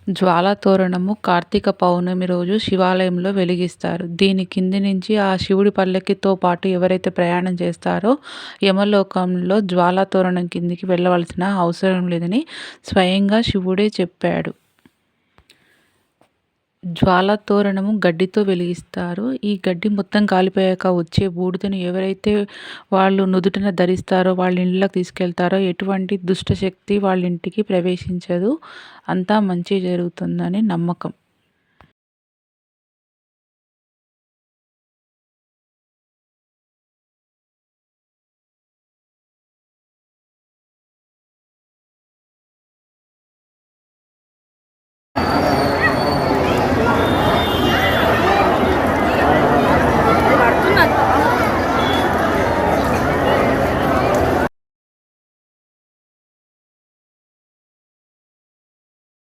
జ్వాలా తోరణము కార్తీక పౌర్ణమి రోజు శివాలయంలో వెలిగిస్తారు. దీని కింది నుంచి ఆ శివుడి పల్లకితో పాటు ఎవరైతే ప్రయాణం చేస్తారో యమలోకంలో జ్వాలా తోరణం కిందికి వెళ్ళవలసిన అవసరం లేదని స్వయంగా శివుడే చెప్పాడు. జ్వాలా తోరణము గడ్డితో వెలిగిస్తారు. ఈ గడ్డి మొత్తం కాలిపోయాక వచ్చే బూడిదను ఎవరైతే వాళ్ళు నుదుటిన ధరిస్తారో వాళ్ళ ఇండ్లకు తీసుకెళ్తారో ఎటువంటి దుష్ట శక్తి వాళ్ళ ఇంటికి ప్రవేశించదు. అంతా మంచి జరుగుతుందని నమ్మకం.